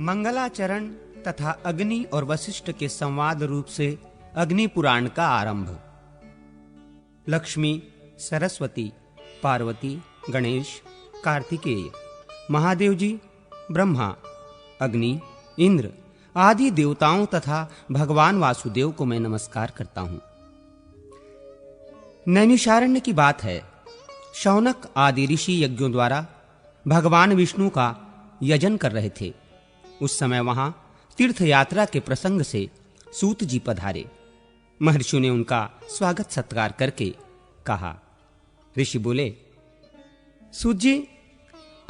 मंगलाचरण तथा अग्नि और वशिष्ठ के संवाद रूप से अग्नि पुराण का आरंभ। लक्ष्मी, सरस्वती, पार्वती, गणेश, कार्तिकेय, महादेव जी, ब्रह्मा, अग्नि, इंद्र आदि देवताओं तथा भगवान वासुदेव को मैं नमस्कार करता हूं। नैमिषारण्य की बात है। शौनक आदि ऋषि यज्ञों द्वारा भगवान विष्णु का यजन कर रहे थे। उस समय वहां तीर्थ यात्रा के प्रसंग से सूत जी पधारे। महर्षि ने उनका स्वागत सत्कार करके कहा। ऋषि बोले, सूत जी,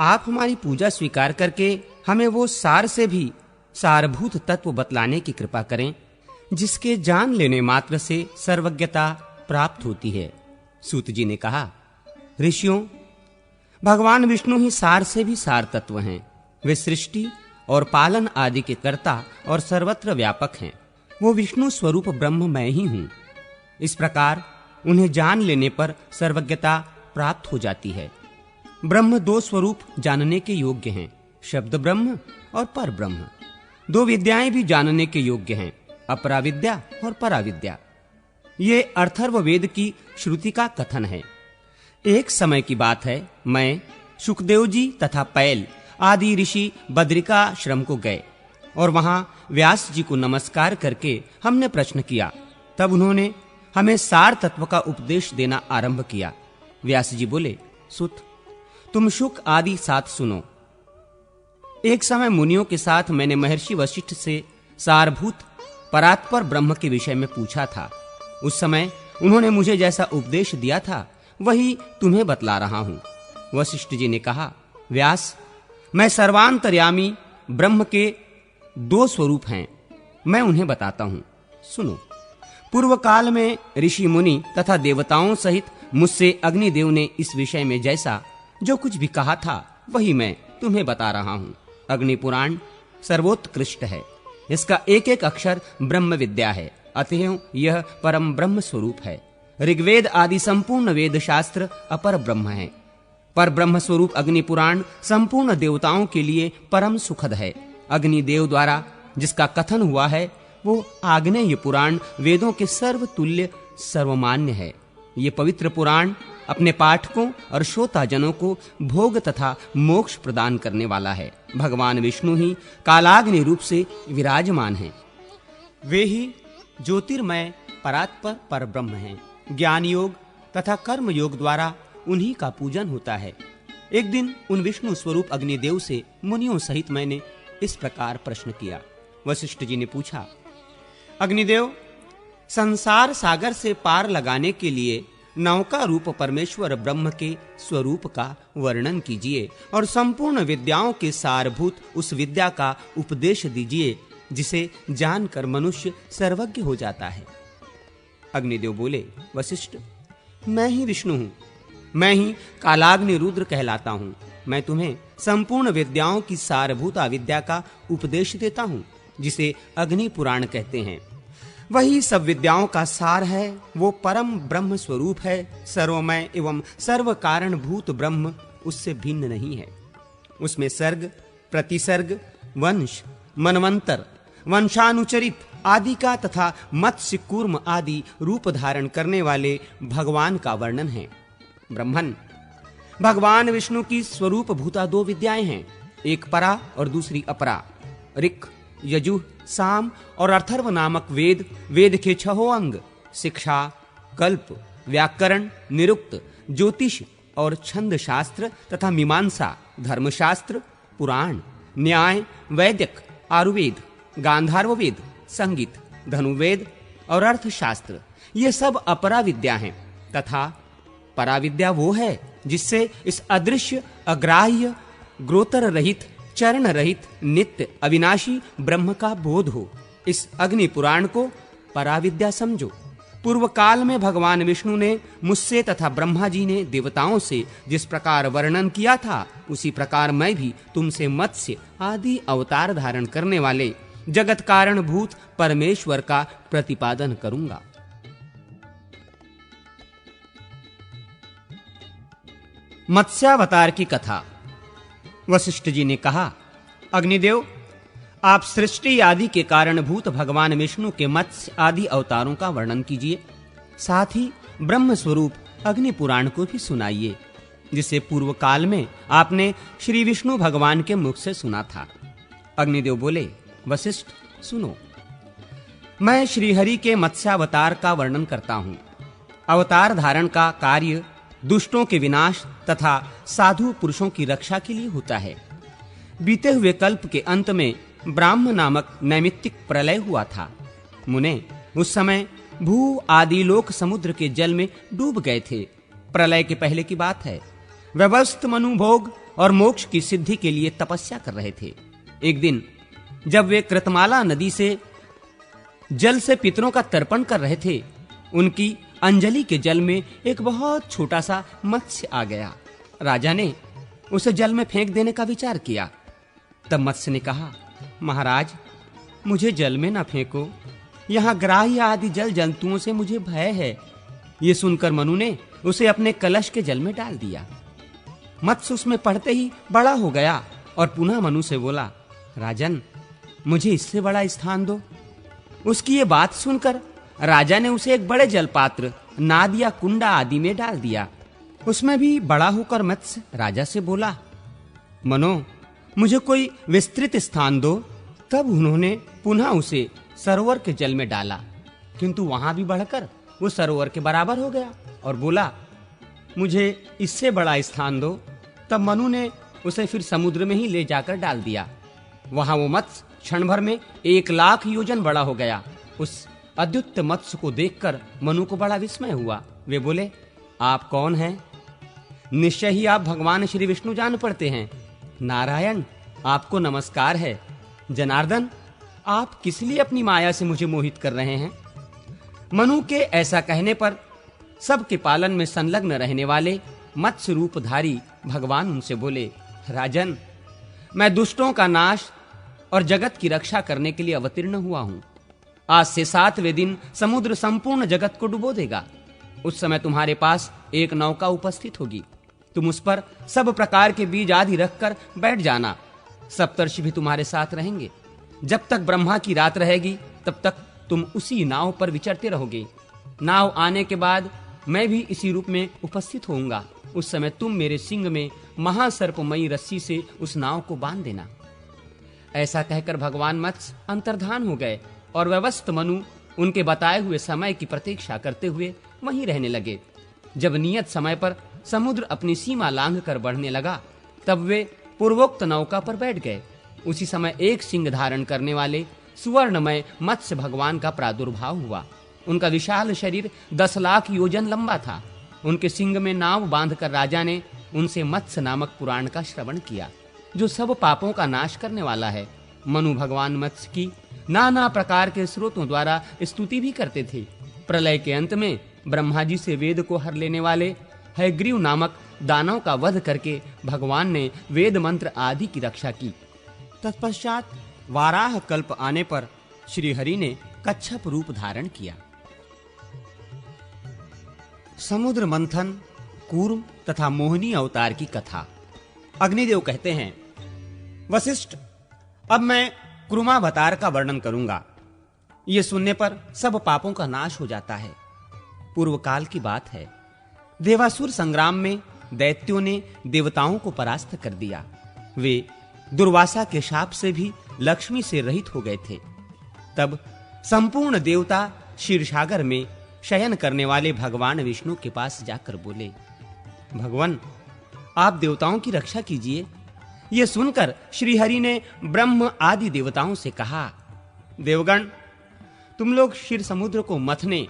आप हमारी पूजा स्वीकार करके हमें वो सार से भी सारभूत तत्व बतलाने की कृपा करें जिसके जान लेने मात्र से सर्वज्ञता प्राप्त होती है। सूत जी ने कहा, ऋषियों, भगवान विष्णु ही सार से भी सार तत्व हैं। वे सृष्टि और पालन आदि के कर्ता और सर्वत्र व्यापक हैं। वो विष्णु स्वरूप ब्रह्म मैं ही हूं। इस प्रकार उन्हें जान लेने पर सर्वज्ञता प्राप्त हो जाती है। ब्रह्म दो स्वरूप जानने के योग्य हैं, शब्द ब्रह्म और पर ब्रह्म। दो विद्याएं भी जानने के योग्य हैं, अपरा विद्या और परा विद्या। ये अथर्व वेद की श्रुति का कथन है। एक समय की बात है, मैं, सुखदेव जी तथा पैल आदि ऋषि बद्रिकाश्रम को गए और वहां व्यास जी को नमस्कार करके हमने प्रश्न किया। तब उन्होंने हमें सार तत्व का उपदेश देना आरंभ किया। व्यास जी बोले, सुत, तुम शुक आदि साथ सुनो। एक समय मुनियों के साथ मैंने महर्षि वशिष्ठ से सारभूत परात्पर ब्रह्म के विषय में पूछा था। उस समय उन्होंने मुझे जैसा उपदेश दिया था वही तुम्हें बतला रहा हूं। वशिष्ठ जी ने कहा, व्यास, मैं सर्वांतर्यामी ब्रह्म के दो स्वरूप हैं, मैं उन्हें बताता हूं, सुनो। पूर्व काल में ऋषि मुनि तथा देवताओं सहित मुझसे अग्निदेव ने इस विषय में जैसा जो कुछ भी कहा था वही मैं तुम्हें बता रहा हूं। अग्नि पुराण सर्वोत्कृष्ट है। इसका एक एक अक्षर ब्रह्म विद्या है, अतएव यह परम ब्रह्म स्वरूप है। ऋग्वेद आदि संपूर्ण वेद शास्त्र अपर ब्रह्म है। पर ब्रह्म स्वरूप अग्नि पुराण संपूर्ण देवताओं के लिए परम सुखद है। अग्नि देव द्वारा जिसका कथन हुआ है वो आग्नेय पुराण वेदों के सर्वतुल्य सर्वमान्य है। ये पवित्र पुराण अपने पाठकों और श्रोताजनों को भोग तथा मोक्ष प्रदान करने वाला है। भगवान विष्णु ही कालाग्नि रूप से विराजमान हैं। वे ही ज्योतिर्मय परात्पर पर ब्रह्म हैं। ज्ञान योग तथा कर्म योग द्वारा उन्हीं का पूजन होता है। एक दिन उन विष्णु स्वरूप अग्निदेव से मुनियों सहित मैंने इस प्रकार प्रश्न किया। वशिष्ठ जी ने पूछा, अग्निदेव, संसार सागर से पार लगाने के लिए नौका रूप परमेश्वर ब्रह्म के स्वरूप का वर्णन कीजिए और संपूर्ण विद्याओं के सारभूत उस विद्या का उपदेश दीजिए जिसे जानकर मनुष्य सर्वज्ञ हो जाता है। अग्निदेव बोले, वशिष्ठ, मैं ही विष्णु हूं। मैं ही कालाग्नि रुद्र कहलाता हूं। मैं तुम्हें संपूर्ण विद्याओं की सारभूत विद्या का उपदेश देता हूं जिसे अग्नि पुराण कहते हैं। वही सब विद्याओं का सार है। वो परम ब्रह्म स्वरूप है। सर्वमय एवं सर्व कारण भूत ब्रह्म उससे भिन्न नहीं है। उसमें सर्ग, प्रतिसर्ग, वंश, मनवंतर, वंशानुचरित आदि का तथा मत्स्य कूर्म आदि रूप धारण करने वाले भगवान का वर्णन है। ब्रह्मन, भगवान विष्णु की स्वरूप भूता दो विद्याएं हैं, एक परा और दूसरी अपरा। ऋक्, यजुः, साम और अथर्व नामक वेद, वेद के छहों अंग, शिक्षा, कल्प, व्याकरण, निरुक्त, ज्योतिष और छंद शास्त्र तथा मीमांसा, धर्मशास्त्र, पुराण, न्याय, वैदिक, आयुर्वेद, गांधार्व वेद, संगीत, धनुर्वेद और अर्थशास्त्र, ये सब अपरा विद्या हैं। तथा पराविद्या वो है जिससे इस अदृश्य, अग्राह्य, ग्रोतर रहित, चरण रहित, नित्य अविनाशी ब्रह्म का बोध हो। इस अग्नि पुराण को पराविद्या समझो। पूर्व काल में भगवान विष्णु ने मुझसे तथा ब्रह्मा जी ने देवताओं से जिस प्रकार वर्णन किया था उसी प्रकार मैं भी तुमसे मत्स्य आदि अवतार धारण करने वाले जगत कारण भूत परमेश्वर का प्रतिपादन करूंगा। मत्स्यावतार की कथा। वशिष्ठ जी ने कहा, अग्निदेव, आप सृष्टि आदि के कारणभूत भगवान विष्णु के मत्स्य आदि अवतारों का वर्णन कीजिए, साथ ही ब्रह्म स्वरूप अग्नि पुराण को भी सुनाइए, जिसे पूर्व काल में आपने श्री विष्णु भगवान के मुख से सुना था। अग्निदेव बोले, वशिष्ठ सुनो, मैं श्रीहरि के मत्स्यावतार का वर्णन करता हूँ। अवतार धारण का कार्य दुष्टों के विनाश तथा साधु पुरुषों की रक्षा के लिए होता है। बीते हुए कल्प के अंत में ब्राह्म नामक नैमित्तिक प्रलय हुआ था। मुने, उस समय भू आदि लोक समुद्र के जल में डूब गए थे। प्रलय के पहले की बात है। व्यवस्थ मनु भोग और मोक्ष की सिद्धि के लिए तपस्या कर रहे थे। एक दिन जब वे कृतमाला नदी से जल से पितरों का तर्पण कर रहे थे, उनकी अंजलि के जल में एक बहुत छोटा सा मत्स्य आ गया। राजा ने उसे जल में फेंक देने का विचार किया। तब मत्स्य ने कहा, महाराज, मुझे जल में ना फेंको, यहाँ ग्राह्य आदि जल जंतुओं से मुझे भय है। ये सुनकर मनु ने उसे अपने कलश के जल में डाल दिया। मत्स्य उसमें पड़ते ही बड़ा हो गया और पुनः मनु से बोला, राजन, मुझे इससे बड़ा स्थान दो। उसकी ये बात सुनकर राजा ने उसे एक बड़े जलपात्र, नाद या कुंडा आदि में डाल दिया। उसमें भी बड़ा होकर मत्स्य राजा से बोला, मनो, मुझे कोई विस्तृत स्थान दो। तब उन्होंने पुनः उसे सरोवर के जल में डाला, किंतु वहां भी बढ़कर वो सरोवर के बराबर हो गया और बोला, मुझे इससे बड़ा स्थान दो। तब मनु ने उसे फिर समुद्र में ही ले जाकर डाल दिया। वहां वो मत्स्य क्षण भर में 1,00,000 योजन बड़ा हो गया। उस अद्भुत मत्स्य को देखकर मनु को बड़ा विस्मय हुआ। वे बोले, आप कौन हैं? निश्चय ही आप भगवान श्री विष्णु जान पड़ते हैं। नारायण, आपको नमस्कार है। जनार्दन, आप किस लिए अपनी माया से मुझे मोहित कर रहे हैं? मनु के ऐसा कहने पर सबके पालन में संलग्न रहने वाले मत्स्य रूपधारी भगवान उनसे बोले, राजन, मैं दुष्टों का नाश और जगत की रक्षा करने के लिए अवतीर्ण हुआ हूं। आज से 7वें दिन समुद्र संपूर्ण जगत को डुबो देगा। उस समय तुम्हारे पास एक नौका उपस्थित होगी। तुम उस पर सब प्रकार के बीज आदि रखकर बैठ जाना। सप्तर्षि भी तुम्हारे साथ रहेंगे। जब तक ब्रह्मा की रात रहेगी, तब तक तुम उसी नाव पर विचरते रहोगे। नाव आने के बाद मैं भी इसी रूप में उपस्थित होऊंगा। उस समय तुम मेरे सिंग में महासर्पमयी रस्सी से उस नाव को बांध देना। ऐसा कहकर भगवान मत्स्य अंतर्धान हो गए और व्यवस्थ मनु उनके बताए हुए समय की प्रतीक्षा करते हुए वहीं रहने लगे। जब नियत समय पर समुद्र अपनी सीमा लांघकर बढ़ने लगा, तब वे पूर्वोक्त नौका पर बैठ गए। उसी समय एक सिंह धारण करने वाले सुवर्णमय मत्स्य भगवान का प्रादुर्भाव हुआ। उनका विशाल शरीर 10,00,000 योजन लंबा था। उनके सिंग में नाव बांधकर राजा ने उनसे मत्स्य नामक पुराण का श्रवण किया, जो सब पापों का नाश करने वाला है। मनु भगवान मत्स्य की नाना प्रकार के स्रोतों द्वारा स्तुति भी करते थे। प्रलय के अंत में ब्रह्मा जी से वेद को हर लेने वाले हयग्रीव नामक दानव का वध करके भगवान ने वेद मंत्र आदि की रक्षा की। तत्पश्चात वाराह कल्प आने पर श्री हरि ने कच्छप रूप धारण किया। समुद्र मंथन, कूर्म तथा मोहिनी अवतार की कथा। अग्निदेव कहते हैं, वशिष्ठ, अब मैं कुर्मावतार का वर्णन करूंगा। यह सुनने पर सब पापों का नाश हो जाता है। पूर्व काल की बात है। देवासुर संग्राम में दैत्यों ने देवताओं को परास्त कर दिया। वे दुर्वासा के शाप से भी लक्ष्मी से रहित हो गए थे। तब संपूर्ण देवता क्षीरसागर में शयन करने वाले भगवान विष्णु के पास जाकर बोले, भगवान, आप देवताओं की रक्षा कीजिए। यह सुनकर श्री हरि ने ब्रह्म आदि देवताओं से कहा, देवगण, तुम लोग क्षीर समुद्र को मथने,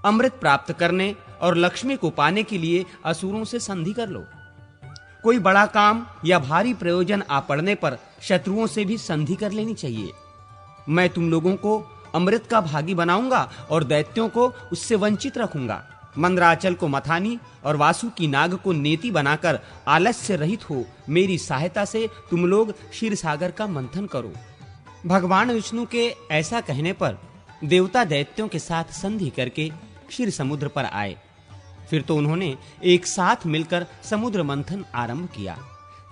अमृत प्राप्त करने और लक्ष्मी को पाने के लिए असुरों से संधि कर लो। कोई बड़ा काम या भारी प्रयोजन आ पड़ने पर शत्रुओं से भी संधि कर लेनी चाहिए। मैं तुम लोगों को अमृत का भागी बनाऊंगा और दैत्यों को उससे वंचित रखूंगा। मंदराचल को मथानी और वासुकी नाग को नेति बनाकर आलस्य रहित हो मेरी सहायता से तुम लोग क्षीर सागर का मंथन करो। भगवान विष्णु के ऐसा कहने पर देवता दैत्यों के साथ संधि करके क्षीर समुद्र पर आए। फिर तो उन्होंने एक साथ मिलकर समुद्र मंथन आरंभ किया।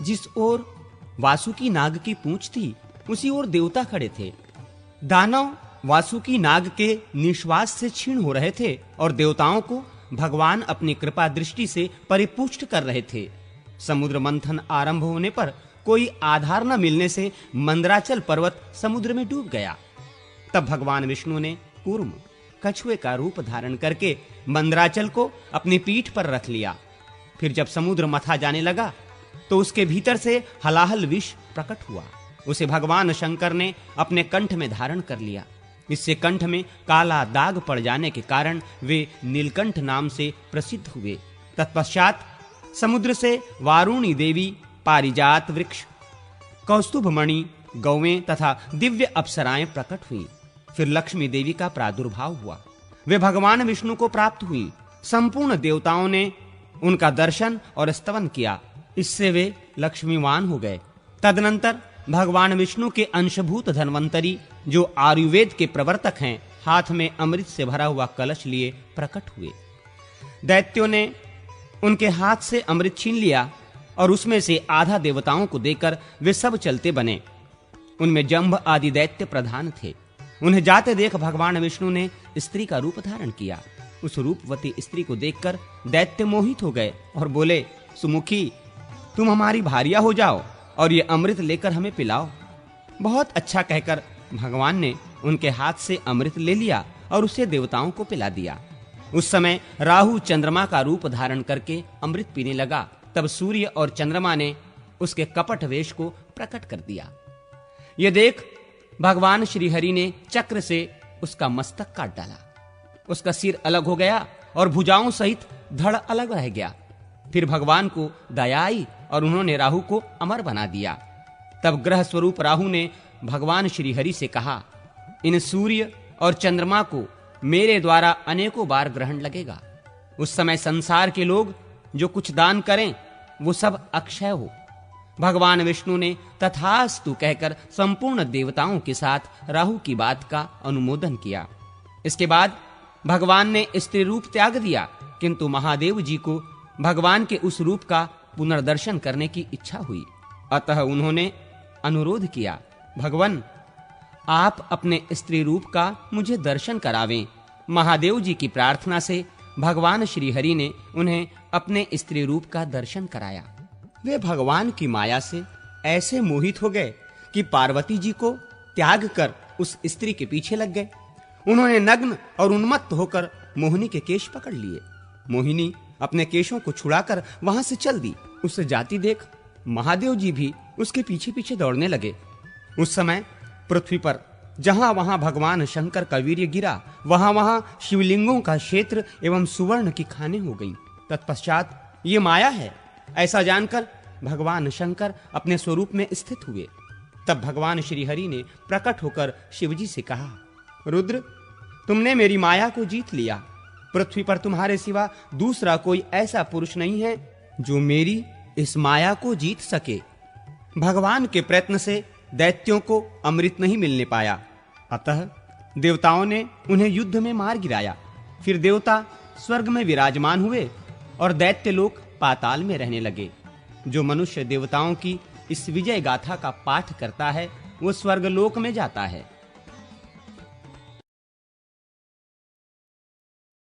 जिस ओर वासुकी नाग की पूंछ थी, उसी ओर देवता खड़े थे। दानव वासुकी नाग के निश्वास से क्षीण हो रहे थे और देवताओं को भगवान अपनी कृपा दृष्टि से परिपुष्ट कर रहे थे। समुद्र मंथन आरंभ होने पर कोई आधार न मिलने से मंदराचल पर्वत समुद्र में डूब गया। तब भगवान विष्णु ने कूर्म कछुए का रूप धारण करके मंदराचल को अपनी पीठ पर रख लिया। फिर जब समुद्र मथा जाने लगा तो उसके भीतर से हलाहल विष प्रकट हुआ। उसे भगवान शंकर ने अपने कंठ में धारण कर लिया। इससे कंठ में काला दाग पड़ जाने के कारण वे नीलकंठ नाम से प्रसिद्ध हुए। तत्पश्चात समुद्र से वारुणी देवी, पारिजात वृक्ष, कौस्तुभमणि, गौवें तथा दिव्य अप्सराएं प्रकट हुई। फिर लक्ष्मी देवी का प्रादुर्भाव हुआ। वे भगवान विष्णु को प्राप्त हुई। संपूर्ण देवताओं ने उनका दर्शन और स्तवन किया। इससे वे लक्ष्मीवान हो गए। तदनंतर भगवान विष्णु के अंशभूत धन्वंतरी, जो आयुर्वेद के प्रवर्तक हैं, हाथ में अमृत से भरा हुआ कलश लिए प्रकट हुए। दैत्यों ने उनके हाथ से अमृत छीन लिया और उसमें से आधा देवताओं को देकर वे सब चलते बने। उनमें जंभ आदि दैत्य प्रधान थे। उन्हें जाते देख भगवान विष्णु ने स्त्री का रूप धारण किया। उस रूपवती स्त्री को देखकर दैत्य मोहित हो गए और बोले, सुमुखी, तुम हमारी भार्या हो जाओ और ये अमृत लेकर हमें पिलाओ। बहुत अच्छा कहकर भगवान ने उनके हाथ से अमृत ले लिया और उसे देवताओं को पिला दिया। उस समय राहु चंद्रमा का रूप धारण करके अमृत पीने लगा। तब सूर्य और चंद्रमा ने उसके कपट वेश को प्रकट कर दिया। ये देख भगवान श्री हरि ने चक्र से उसका मस्तक काट डाला। उसका सिर अलग हो गया और भुजाओं सहित धड़ अलग रह गया। फिर भगवान को दया आई और उन्होंने राहु को अमर बना दिया। तब ग्रह स्वरूप राहु ने भगवान श्री हरि से कहा, इन सूर्य और चंद्रमा को मेरे द्वारा अनेकों बार ग्रहण लगेगा। उस समय संसार के लोग जो कुछ दान करें वो सब अक्षय हो। भगवान विष्णु ने तथास्तु कहकर संपूर्ण देवताओं के साथ राहु की बात का अनुमोदन किया। इसके बाद भगवान ने स्त्री रूप त्याग दिया, किंतु महादेव जी को भगवान के उस रूप का पुनर्दर्शन करने की इच्छा हुई। अतः उन्होंने अनुरोध किया, भगवान, आप अपने स्त्री रूप का मुझे दर्शन करावें। महादेव जी की प्रार्थना से भगवान श्री हरि ने उन्हें अपने स्त्री रूप का दर्शन कराया। वे भगवान की माया से ऐसे मोहित हो गए कि पार्वती जी को त्याग कर उस स्त्री के पीछे लग गए। उन्होंने नग्न और उन्मत्त होकर मोहिनी के केश पकड़ लिए। मोहिनी अपने केशों को छुड़ाकर वहां से चल दी। उसे जाती देख महादेव जी भी उसके पीछे पीछे दौड़ने लगे। उस समय पृथ्वी पर जहां वहां भगवान शंकर का वीर्य गिरा, वहां वहां शिवलिंगों का क्षेत्र एवं सुवर्ण की खानें हो गईं। तत्पश्चात ये माया है ऐसा जानकर भगवान शंकर अपने स्वरूप में स्थित हुए। तब भगवान श्री हरि ने प्रकट होकर शिवजी से कहा, रुद्र, तुमने मेरी माया को जीत लिया। पृथ्वी पर तुम्हारे सिवा दूसरा कोई ऐसा पुरुष नहीं है जो मेरी इस माया को जीत सके। भगवान के प्रयत्न से दैत्यों को अमृत नहीं मिलने पाया, अतः देवताओं ने उन्हें युद्ध में मार गिराया। फिर देवता स्वर्ग में विराजमान हुए और दैत्य लोग पाताल में रहने लगे। जो मनुष्य देवताओं की इस विजय गाथा का पाठ करता है वो स्वर्गलोक में जाता है।